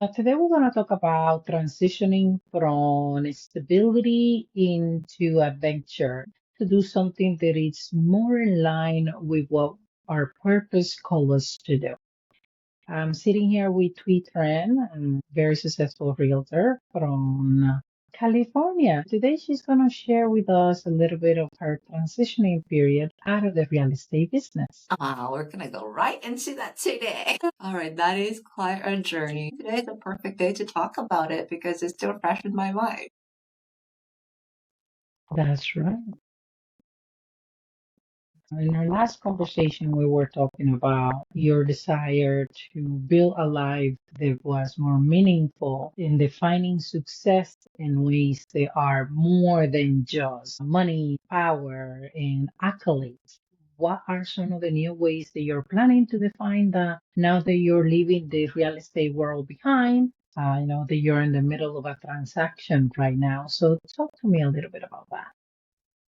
Today we're going to talk about transitioning from stability into adventure to do something that is more in line with what our purpose calls us to do. I'm sitting here with Thuy Tran, a very successful realtor from California. Today she's going to share with us a little bit of her transitioning period out of the real estate business. We're gonna go right into that today. All right, that is quite a journey. Today is a perfect day to talk about it because it's still fresh in my mind. That's right. In our last conversation, we were talking about your desire to build a life that was more meaningful in defining success in ways that are more than just money, power, and accolades. What are some of the new ways that you're planning to define that now that you're leaving the real estate world behind? I know that you're in the middle of a transaction right now. So talk to me a little bit about that.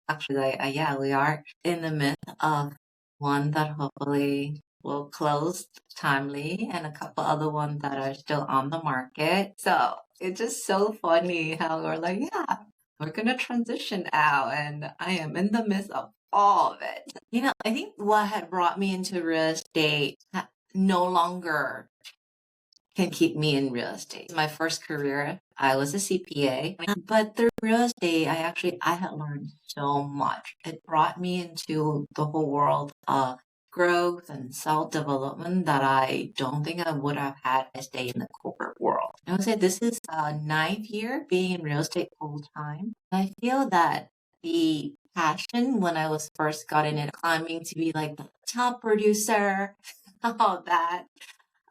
Actually, yeah, we are in the midst of one that hopefully will close timely and a couple other ones that are still on the market. So it's just so funny how we're like, yeah, we're gonna transition out, and I am in the midst of all of it. I think what had brought me into real estate no longer can keep me in real estate. My first career, I was a CPA, but through real estate, I had learned so much. It brought me into the whole world of growth and self-development that I don't think I would have had if I stayed in the corporate world. I would say this is a ninth year being in real estate full time. I feel that the passion when I was first got in it, climbing to be like the top producer, all that.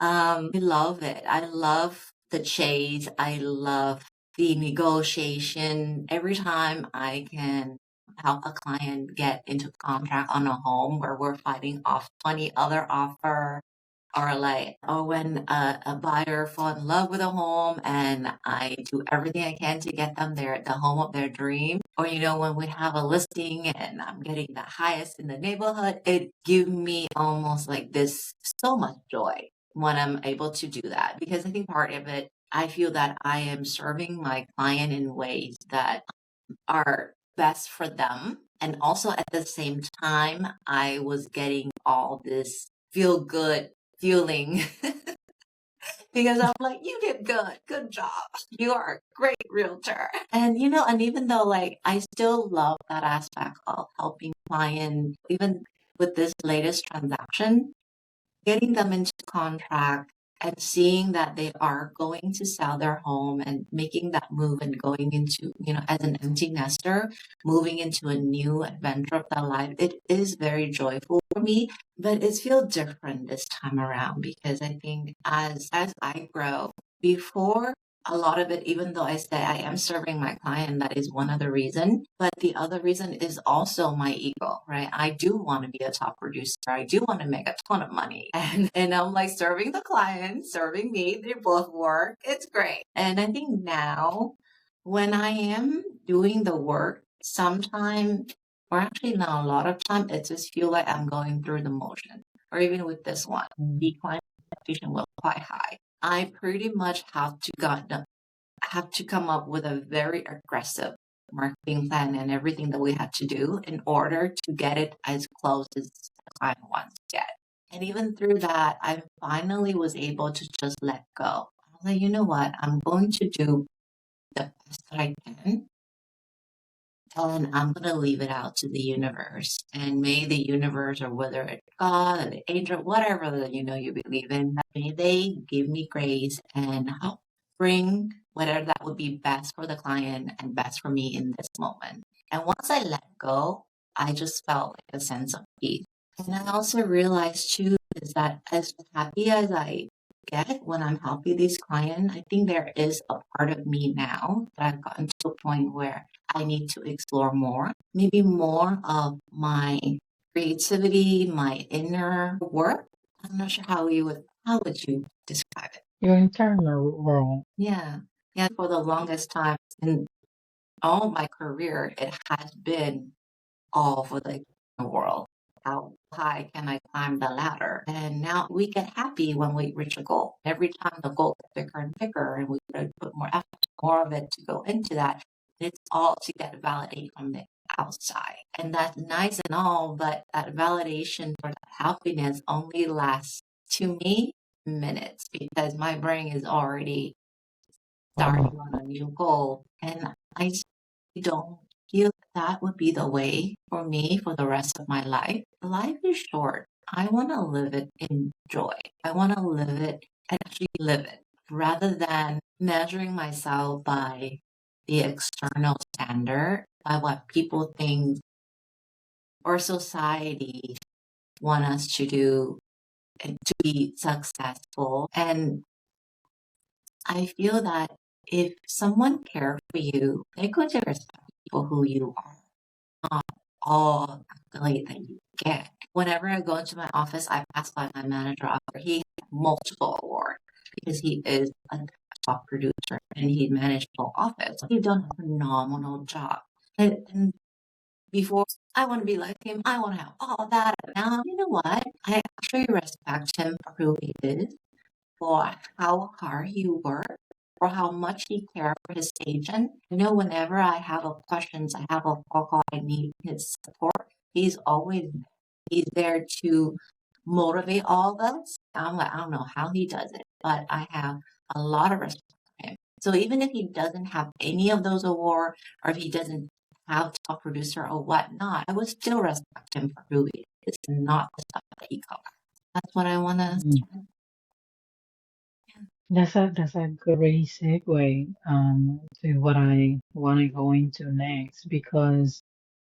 I love it. I love the chase. I love the negotiation. Every time I can help a client get into contract on a home where we're fighting off 20 other offers, or when a buyer fall in love with a home and I do everything I can to get them the home of their dream. Or, when we have a listing and I'm getting the highest in the neighborhood, it gives me almost like this so much joy when I'm able to do that. Because I think part of it, I feel that I am serving my client in ways that are best for them. And also at the same time, I was getting all this feel good feeling because I'm like, you did good. Good job. You are a great realtor. And even though like I still love that aspect of helping clients, even with this latest transaction, getting them into contract and seeing that they are going to sell their home and making that move and going into, as an empty nester, moving into a new adventure of their life, it is very joyful for me, but it feels different this time around because I think as I grow, before a lot of it, even though I say I am serving my client, that is one of the reason. But the other reason is also my ego, right? I do want to be a top producer. I do want to make a ton of money. And I'm like serving the client, serving me. They both work. It's great. And I think now when I am doing the work, sometimes, or actually now a lot of time, it just feel like I'm going through the motion. Or even with this one, the client expectation was quite high. I pretty much have to come up with a very aggressive marketing plan and everything that we had to do in order to get it as close as the client wants to get. And even through that, I finally was able to just let go. I was like, you know what? I'm going to do the best that I can, and I'm going to leave it out to the universe. And may the universe, or whether it's God or the angel, whatever that you believe in, may they give me grace and help bring whatever that would be best for the client and best for me in this moment. And once I let go, I just felt like a sense of peace. And I also realized too is that as happy as I get when I'm helping these clients, I think there is a part of me now that I've gotten to a point where I need to explore more, maybe more of my creativity, my inner work. I'm not sure how would you describe it? Your internal world. Yeah. Yeah. For the longest time in all my career, it has been all for the world, out high can I climb the ladder? And now we get happy when we reach a goal. Every time the goal gets bigger and bigger, and we gotta put more effort, more of it to go into that. It's all to get validation from the outside. And that's nice and all, but that validation for that happiness only lasts, to me, minutes, because my brain is already starting on a new goal. And I just don't feel that would be the way for me for the rest of my life. Life is short. I want to live it in joy. I want to live it and actually live it rather than measuring myself by the external standard, by what people think or society want us to do and to be successful. And I feel that if someone cares for you, they're going to respect people who you are, not all accolade that you get. Whenever I go into my office, I pass by my manager after he had multiple awards because he is a top producer and he managed the whole office. He's done a phenomenal job. And before, I want to be like him. I want to have all that. Now, you know what? I actually respect him for who he is, for how hard he worked, for how much he cared for his agent. You know, whenever I have a questions, I have a phone call, I need his support. He's there to motivate all of us. I'm like, I don't know how he does it, but I have a lot of respect for him. So even if he doesn't have any of those awards, or if he doesn't have top producer or whatnot, I would still respect him for who he is. It's not the stuff that he covers. That's what I want to. That's a great segue to what I want to go into next, because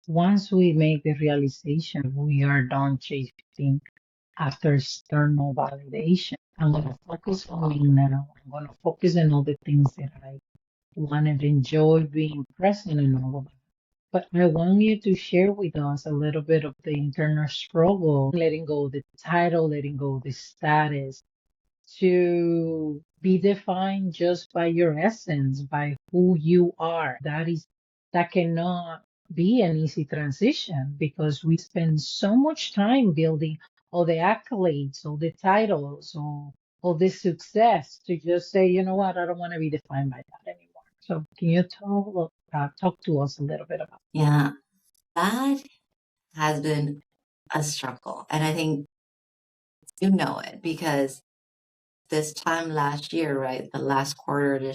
once we make the realization we are done chasing after external validation, I'm gonna focus on me now. I'm gonna focus on all the things that I want and enjoy being present in all of that. But I want you to share with us a little bit of the internal struggle, letting go of the title, letting go of the status, to be defined just by your essence, by who you are. That cannot be an easy transition because we spend so much time building all the accolades, all the titles, all the success to just say, you know what, I don't want to be defined by that anymore. So can you talk to us a little bit about Yeah, that has been a struggle. And I think you know it because this time last year, right? The last quarter,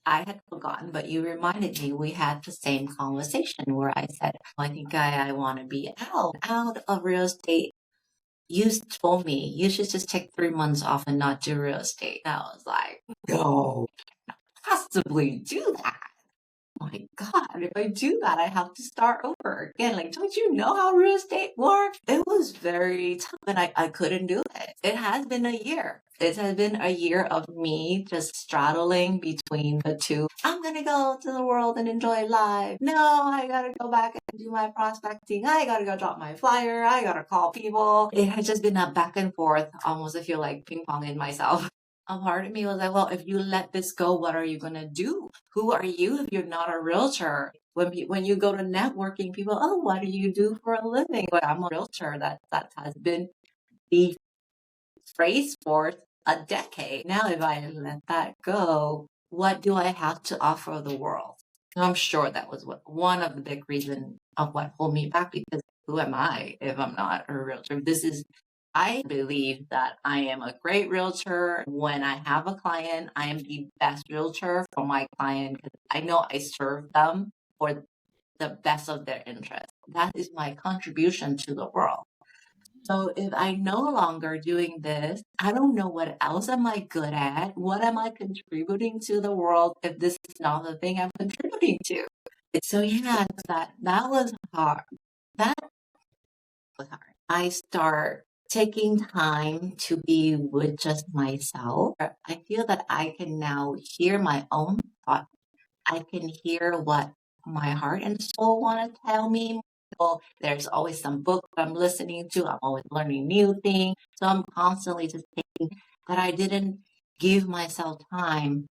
I had forgotten, but you reminded me we had the same conversation where I said, I think I want to be out of real estate. You told me you should just take 3 months off and not do real estate. And I was like, no, possibly do that. My God, if I do that, I have to start over again. Like, don't you know how real estate works? It was very tough and I couldn't do it. It has been a year. It has been a year of me just straddling between the two. I'm going to go to the world and enjoy life. No, I got to go back and do my prospecting. I got to go drop my flyer. I got to call people. It has just been a back and forth. Almost I feel like ping pong in myself. A part of me was like, well, if you let this go, what are you going to do? Who are you if you're not a realtor? When you go to networking, people, oh, what do you do for a living? Well, I'm a realtor. That has been the phrase for a decade. Now, if I let that go, what do I have to offer the world? And I'm sure that was one of the big reasons of what hold me back, because who am I if I'm not a realtor? I believe that I am a great realtor. When I have a client, I am the best realtor for my client because I know I serve them for the best of their interest. That is my contribution to the world. So if I'm no longer doing this, I don't know what else am I good at? What am I contributing to the world if this is not the thing I'm contributing to? So yeah, that was hard. That was hard. I start taking time to be with just myself. I feel that I can now hear my own thoughts. I can hear what my heart and soul want to tell me. Well, there's always some book I'm listening to. I'm always learning new things. So I'm constantly just thinking that I didn't give myself time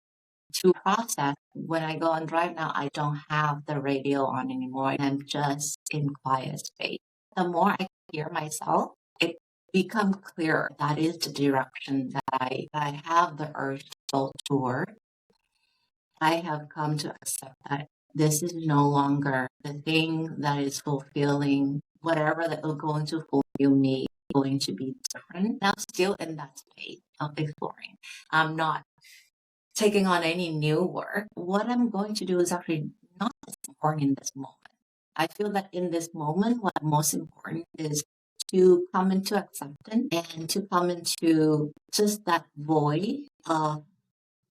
to process. When I go and drive now, I don't have the radio on anymore. I'm just in quiet space. The more I hear myself, become clearer. That is the direction that I have the urge to go toward. I have come to accept that this is no longer the thing that is fulfilling. Whatever that is going to fulfill me is going to be different. And I'm still in that space of exploring. I'm not taking on any new work. What I'm going to do is actually not as important in this moment. I feel that in this moment, what's most important is to come into acceptance and to come into just that void of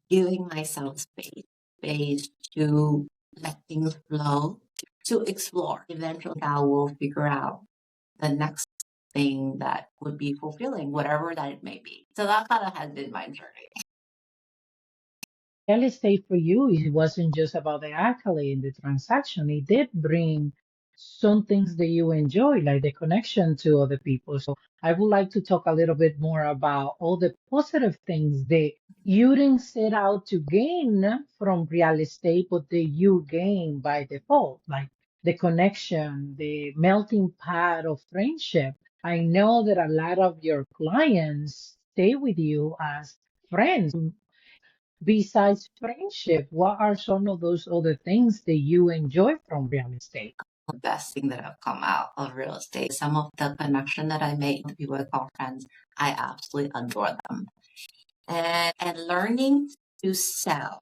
giving myself space to let things flow, to explore. Eventually, I will figure out the next thing that would be fulfilling, whatever that it may be. So that kind of has been my journey. Real estate for you, it wasn't just about the accolade, the transaction. It did bring some things that you enjoy, like the connection to other people. So I would like to talk a little bit more about all the positive things that you didn't set out to gain from real estate, but that you gain by default, like the connection, the melting pot of friendship. I know that a lot of your clients stay with you as friends. Besides friendship, what are some of those other things that you enjoy from real estate? The best thing that have come out of real estate. Some of the connection that I made with people I call friends, I absolutely adore them. And learning to sell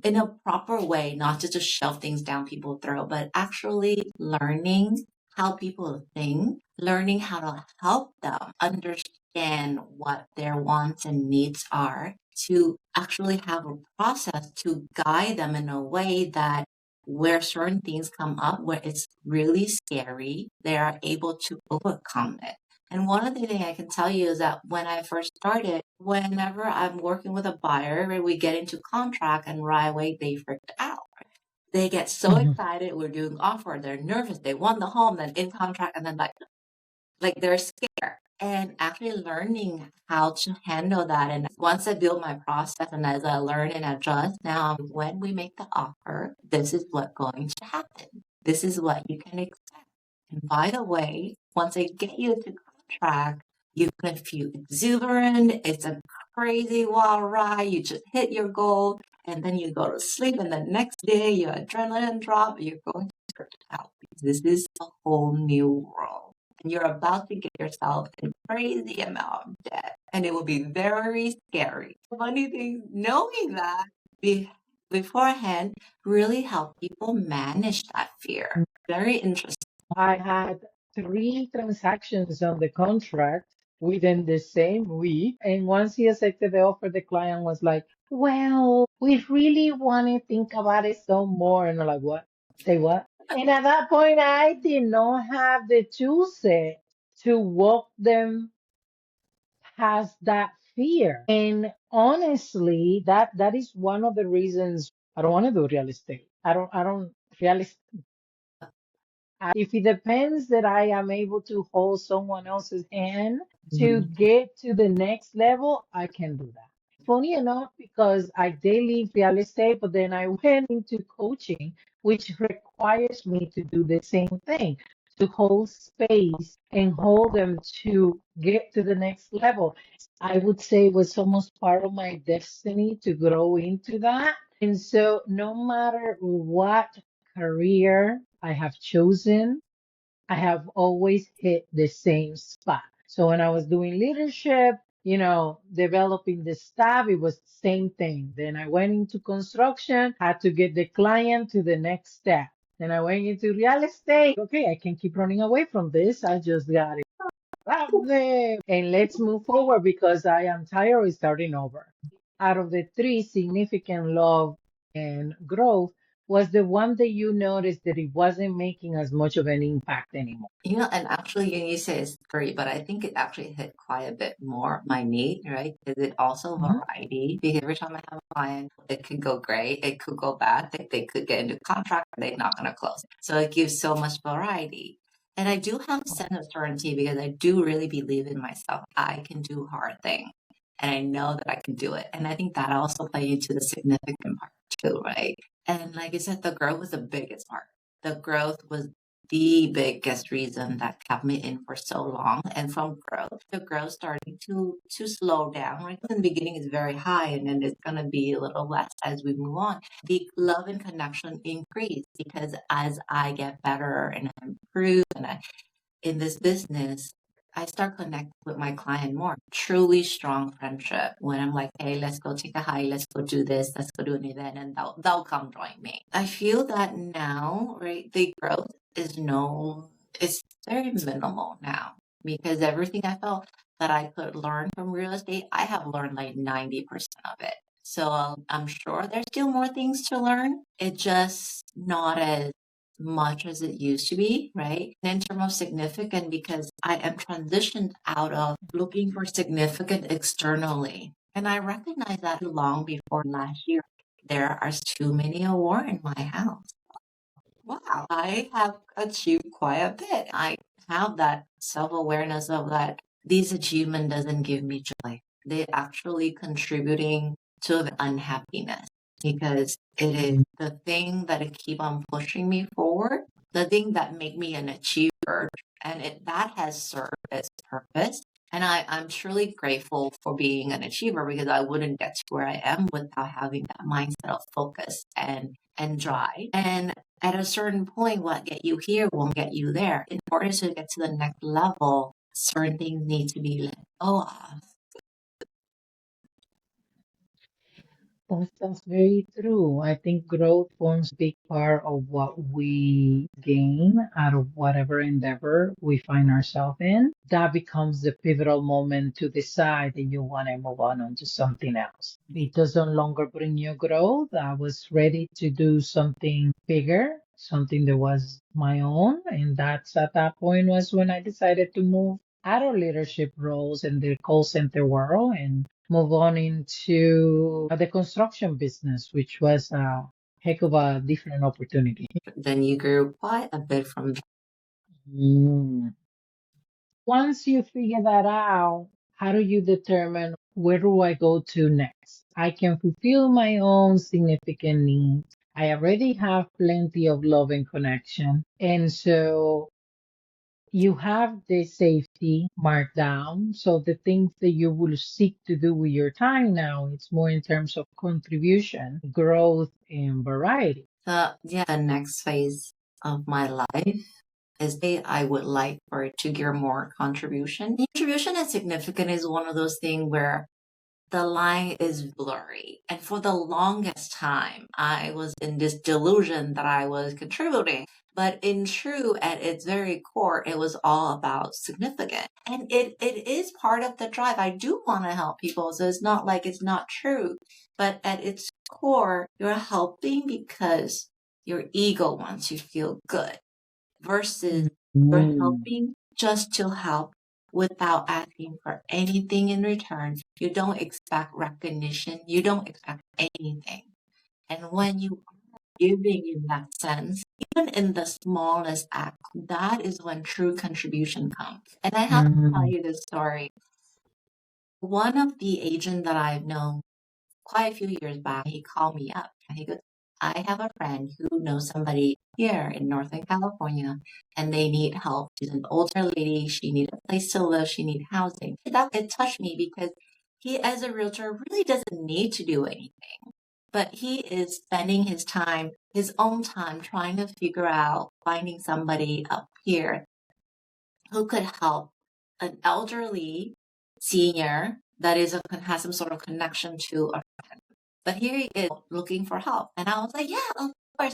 in a proper way, not just to shove things down people's throat, but actually learning how people think, learning how to help them understand what their wants and needs are, to actually have a process to guide them in a way that where certain things come up, where it's really scary, they are able to overcome it. And one of the things I can tell you is that when I first started, whenever I'm working with a buyer and we get into contract and right away they freaked out. They get so Mhm. excited, we're doing offer, they're nervous, they want the home, then in contract, and then like they're scared. And actually learning how to handle that. And once I build my process and as I learn and adjust, now when we make the offer, this is what's going to happen. This is what you can expect. And by the way, once I get you to contract, you're going to feel exuberant. It's a crazy wild ride. You just hit your goal and then you go to sleep. And the next day, your adrenaline drop. You're going to trip out because this is a whole new world. And you're about to get yourself in a crazy amount of debt. And it will be very scary. Funny thing, knowing that beforehand really help people manage that fear. Very interesting. I had three transactions on the contract within the same week. And once he accepted the offer, the client was like, well, we really want to think about it some more. And I'm like, what? Say what? And at that point, I did not have the tool set to walk them past that fear. And honestly, that is one of the reasons I don't want to do real estate. I don't real if it depends that I am able to hold someone else's hand to get to the next level, I can do that. Funny enough, because I did leave real estate, but then I went into coaching, which requires me to do the same thing, to hold space and hold them to get to the next level. I would say it was almost part of my destiny to grow into that. And so no matter what career I have chosen, I have always hit the same spot. So when I was doing leadership, developing the staff, it was the same thing. Then I went into construction, had to get the client to the next step. Then I went into real estate. Okay, I can keep running away from this. I just got it out there. And let's move forward because I am tired of starting over. Out of the three, significant love and growth was the one that you noticed that it wasn't making as much of an impact anymore. And actually, you say it's great, but I think it actually hit quite a bit more my need, right? Is it also Mhm. variety? Because every time I have a client, it could go great, it could go bad, they could get into contract, they're not going to close. So it gives so much variety. And I do have a sense of certainty because I do really believe in myself. I can do hard things and I know that I can do it. And I think that also plays into the significant part too, right? And like I said, the growth was the biggest part. The growth was the biggest reason that kept me in for so long. And from growth, the growth starting to slow down. Right in the beginning, it's very high, and then it's gonna be a little less as we move on. The love and connection increase because as I get better and I improve and I in this business, I start connecting with my client more. Truly strong friendship. When I'm like, hey, let's go take a hike, let's go do this, let's go do an event, and they'll come join me. I feel that now, right, the growth is it's very minimal now because everything I felt that I could learn from real estate, I have learned like 90% of it. So I'm sure there's still more things to learn. It's just not as much as it used to be, right? And in terms of significant, because I am transitioned out of looking for significant externally. And I recognized that long before last year. There are too many awards in my house. Wow, I have achieved quite a bit. I have that self-awareness of that these achievement doesn't give me joy. They actually contributing to the unhappiness because it is the thing that it keep on pushing me forward, the thing that make me an achiever, and that has served its purpose. And I'm truly grateful for being an achiever because I wouldn't get to where I am without having that mindset of focus and drive. And at a certain point, what get you here won't get you there. In order to get to the next level, certain things need to be let go of. That's very true. I think growth forms a big part of what we gain out of whatever endeavor we find ourselves in. That becomes the pivotal moment to decide that you want to move on to something else. It does no longer bring you growth. I was ready to do something bigger, something that was my own. And that's at that point was when I decided to move out of leadership roles in the call center world and move on into the construction business, which was a heck of a different opportunity. Then you grew quite a bit from Mm. Once you figure that out, how do you determine where do I go to next? I can fulfill my own significant needs. I already have plenty of love and connection. And so you have the safety marked down. So the things that you will seek to do with your time now, it's more in terms of contribution, growth, and variety. the next phase of my life is I would like for it to gear more contribution. Contribution and significant is one of those things where the line is blurry. And for the longest time, I was in this delusion that I was contributing. But in true, at its very core, it was all about significant. And it is part of the drive. I do want to help people. So it's not like it's not true. But at its core, you're helping because your ego wants you to feel good versus you're helping just to help without asking for anything in return. You don't expect recognition. You don't expect anything. And when you are giving in that sense, even in the smallest act, that is when true contribution comes. And I have to tell you this story. One of the agents that I've known quite a few years back, he called me up and he goes, I have a friend who knows somebody here in Northern California and they need help. She's an older lady. She needs a place to live. She needs housing. It touched me because he, as a realtor, really doesn't need to do anything. But he is spending his own time, trying to figure out finding somebody up here who could help an elderly senior that has some sort of connection to a friend. But here he is looking for help. And I was like, yeah, of course,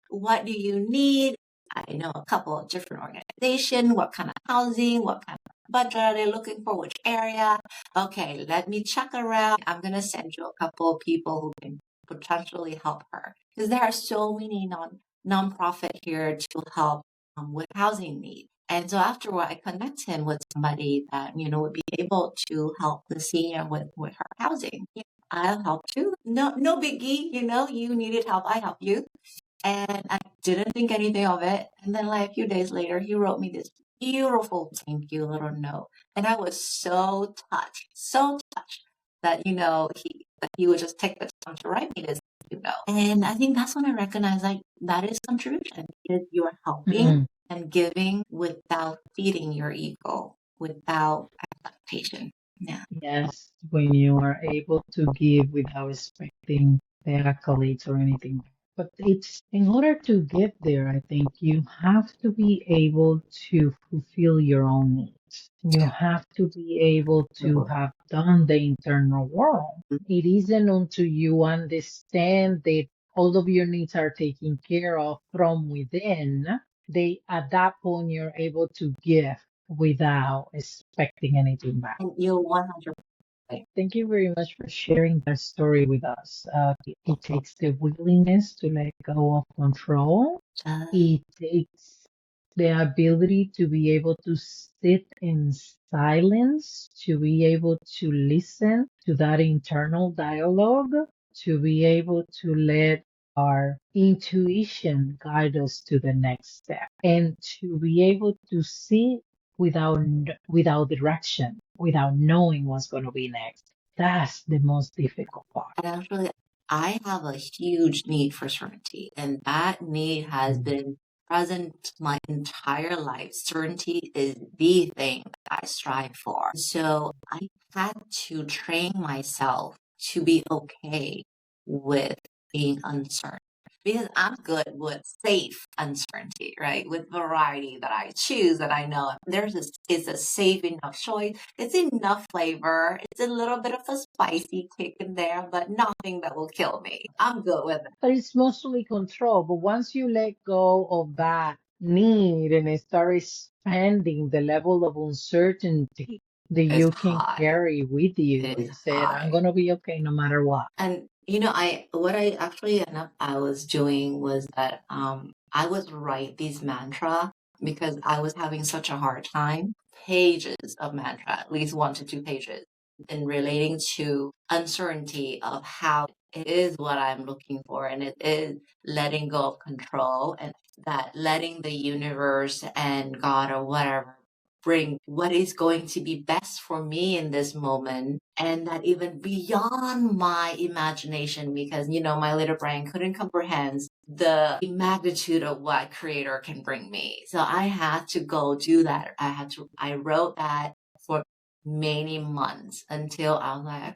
what do you need? I know a couple of different organizations, what kind of housing, what kind of budget are they looking for, which area. Okay, let me check around. I'm going to send you a couple of people who can potentially help her. Because there are so many nonprofit here to help with housing needs. And so afterward, I connect him with somebody that, would be able to help the senior with her housing. I'll help too. No biggie, you needed help. I help you. And I didn't think anything of it. And then like a few days later, he wrote me this beautiful thank you little note. And I was so touched that, he would just take the time to write me this. And I think that's when I recognized like that is contribution because you're helping and giving without feeding your ego, without expectation. Yeah. Yes, when you are able to give without expecting the accolades or anything. But it's in order to get there, I think you have to be able to fulfill your own needs. You have to be able to have done the internal work. It isn't until you understand that all of your needs are taken care of from within, they at that point you're able to give without expecting anything back. And you're 100 Thank you very much for sharing that story with us. It takes the willingness to let go of control. It takes the ability to be able to sit in silence, to be able to listen to that internal dialogue, to be able to let our intuition guide us to the next step, and to be able to see without direction, without knowing what's going to be next. That's the most difficult part. And actually, I have a huge need for certainty, and that need has been present my entire life. Certainty is the thing that I strive for. So I had to train myself to be okay with being uncertain. Because I'm good with safe uncertainty, right? With variety that I choose, that I know it's a safe enough choice. It's enough flavor. It's a little bit of a spicy kick in there, but nothing that will kill me. I'm good with it. But it's mostly control. But once you let go of that need and start expanding the level of uncertainty that It's you can high. carry with you It is and said, I'm high. going to be okay no matter what. And what I actually I was doing was that I would write these mantra because I was having such a hard time. Pages of mantra, at least 1 to 2 pages, in relating to uncertainty of how it is what I'm looking for, and it is letting go of control, and that letting the universe and God or whatever bring what is going to be best for me in this moment, and that even beyond my imagination, because my little brain couldn't comprehend the magnitude of what creator can bring me. So I had to go do that. I wrote that for many months until I was like,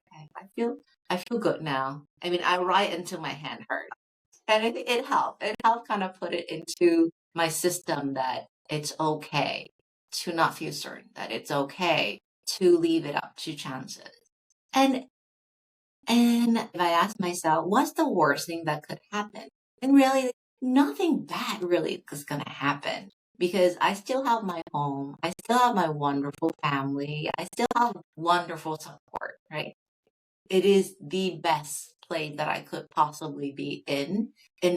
okay, I feel good now. I mean, I write until my hand hurt, and it helped. It helped kind of put it into my system that it's okay to not feel certain, that it's okay to leave it up to chances. And if I ask myself, what's the worst thing that could happen? And really, nothing bad really is going to happen, because I still have my home. I still have my wonderful family. I still have wonderful support, right? It is the best place that I could possibly be in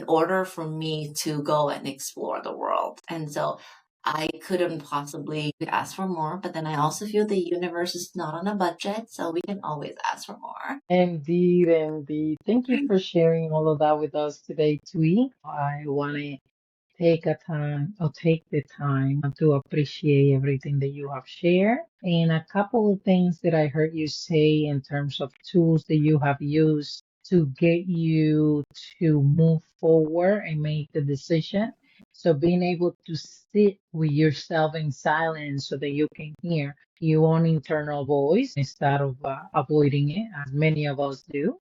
order for me to go and explore the world. And so I couldn't possibly ask for more, but then I also feel the universe is not on a budget, so we can always ask for more. Indeed, indeed. Thank you for sharing all of that with us today, Thuy. I want to take the time to appreciate everything that you have shared. And a couple of things that I heard you say in terms of tools that you have used to get you to move forward and make the decision. So being able to sit with yourself in silence so that you can hear your own internal voice instead of avoiding it, as many of us do.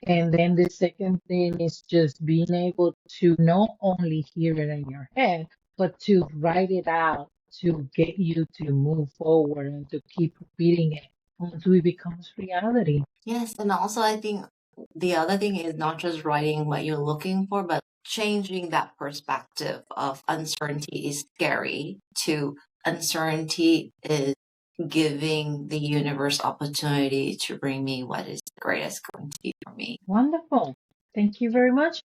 And then the second thing is just being able to not only hear it in your head, but to write it out to get you to move forward and to keep repeating it until it becomes reality. Yes, and also I think the other thing is not just writing what you're looking for, but changing that perspective of uncertainty is scary to uncertainty is giving the universe opportunity to bring me what is the greatest going to be for me. Wonderful. Thank you very much.